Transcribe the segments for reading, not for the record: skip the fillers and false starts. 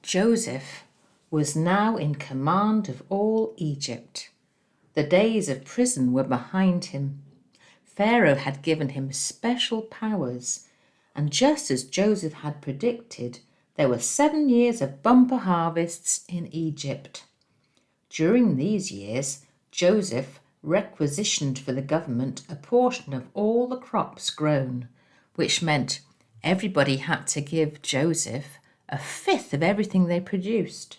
Joseph was now in command of all Egypt. The days of prison were behind him. Pharaoh had given him special powers, and just as Joseph had predicted, there were 7 years of bumper harvests in Egypt. During these years, Joseph requisitioned for the government a portion of all the crops grown, which meant everybody had to give Joseph a fifth of everything they produced.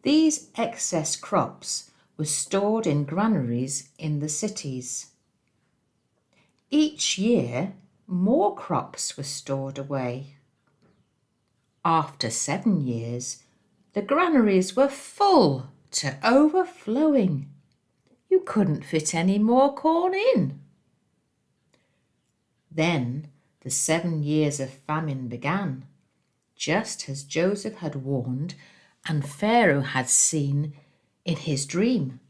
These excess crops were stored in granaries in the cities. Each year, more crops were stored away. After 7 years, the granaries were full to overflowing. You couldn't fit any more corn in. Then the 7 years of famine began, just as Joseph had warned and Pharaoh had seen in his dream.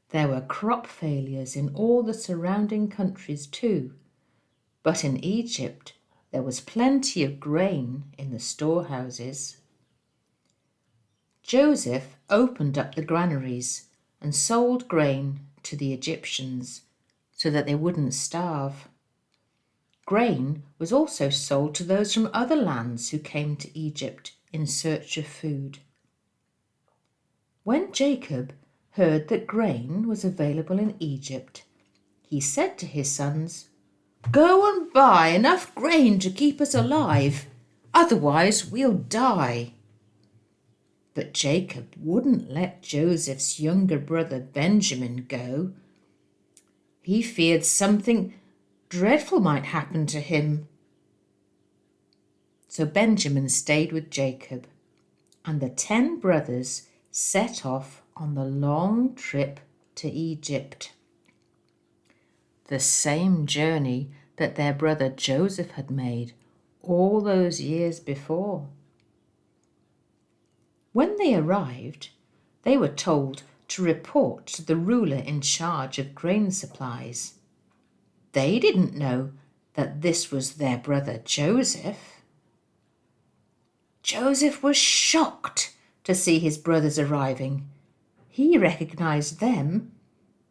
There were crop failures in all the surrounding countries too, but in Egypt there was plenty of grain in the storehouses. Joseph opened up the granaries and sold grain to the Egyptians so that they wouldn't starve. Grain was also sold to those from other lands who came to Egypt in search of food. When Jacob heard that grain was available in Egypt, he said to his sons, "Go and buy enough grain to keep us alive, otherwise we'll die." But Jacob wouldn't let Joseph's younger brother Benjamin go. He feared something dreadful might happen to him. So Benjamin stayed with Jacob, and the 10 brothers set off on the long trip to Egypt. The same journey that their brother Joseph had made all those years before. When they arrived, they were told to report to the ruler in charge of grain supplies. They didn't know that this was their brother Joseph. Joseph was shocked to see his brothers arriving. He recognized them,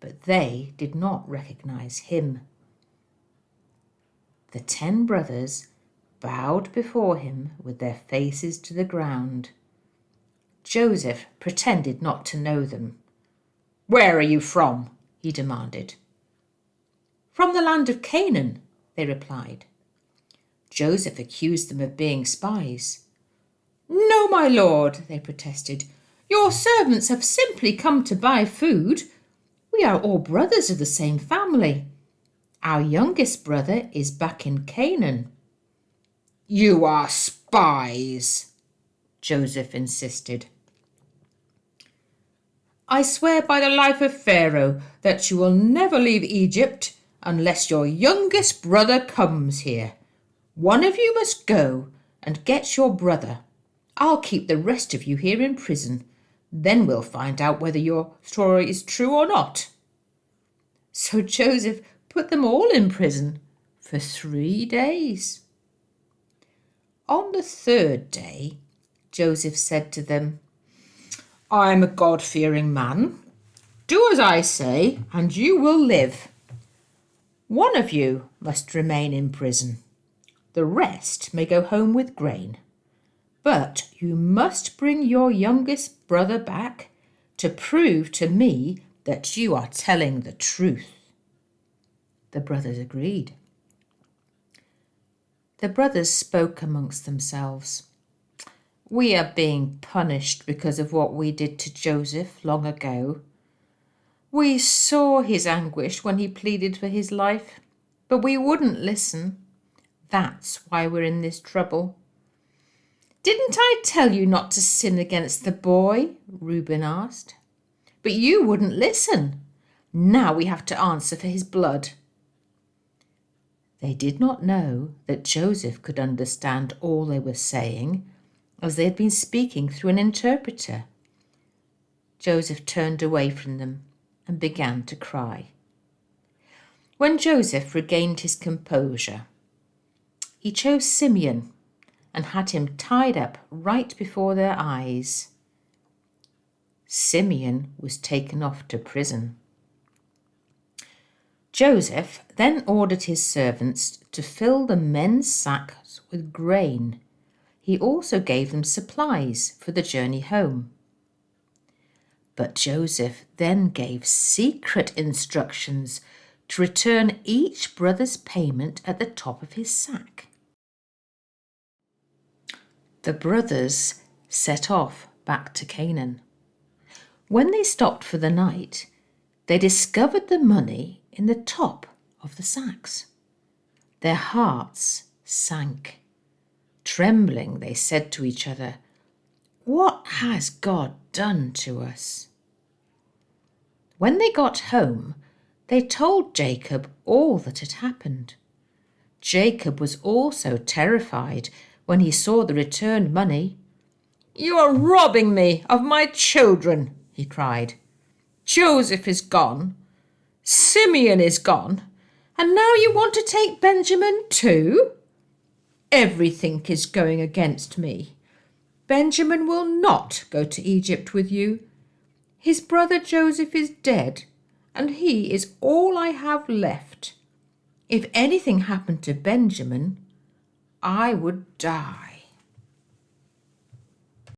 but they did not recognize him. The 10 brothers bowed before him with their faces to the ground. Joseph pretended not to know them. "Where are you from?" he demanded. "From the land of Canaan," they replied. Joseph accused them of being spies. "No, my lord," they protested. "Your servants have simply come to buy food. We are all brothers of the same family. Our youngest brother is back in Canaan." "You are spies," Joseph insisted. "I swear by the life of Pharaoh that you will never leave Egypt unless your youngest brother comes here. One of you must go and get your brother. I'll keep the rest of you here in prison. Then we'll find out whether your story is true or not." So Joseph put them all in prison for 3 days. On the 3rd day, Joseph said to them, "I am a God-fearing man. Do as I say, and you will live. One of you must remain in prison. The rest may go home with grain. But you must bring your youngest brother back to prove to me that you are telling the truth." The brothers agreed. The brothers spoke amongst themselves. "We are being punished because of what we did to Joseph long ago. We saw his anguish when he pleaded for his life, but we wouldn't listen. That's why we're in this trouble." "Didn't I tell you not to sin against the boy?" Reuben asked. "But you wouldn't listen. Now we have to answer for his blood." They did not know that Joseph could understand all they were saying, as they had been speaking through an interpreter. Joseph turned away from them and began to cry. When Joseph regained his composure, he chose Simeon and had him tied up right before their eyes. Simeon was taken off to prison. Joseph then ordered his servants to fill the men's sacks with grain. He also gave them supplies for the journey home. But Joseph then gave secret instructions to return each brother's payment at the top of his sack. The brothers set off back to Canaan. When they stopped for the night, they discovered the money in the top of the sacks. Their hearts sank. Trembling, they said to each other, "What has God done to us?" When they got home, they told Jacob all that had happened. Jacob was also terrified when he saw the returned money. "You are robbing me of my children," he cried. "Joseph is gone, Simeon is gone, and now you want to take Benjamin too? Everything is going against me. Benjamin will not go to Egypt with you. His brother Joseph is dead, and he is all I have left. If anything happened to Benjamin, I would die."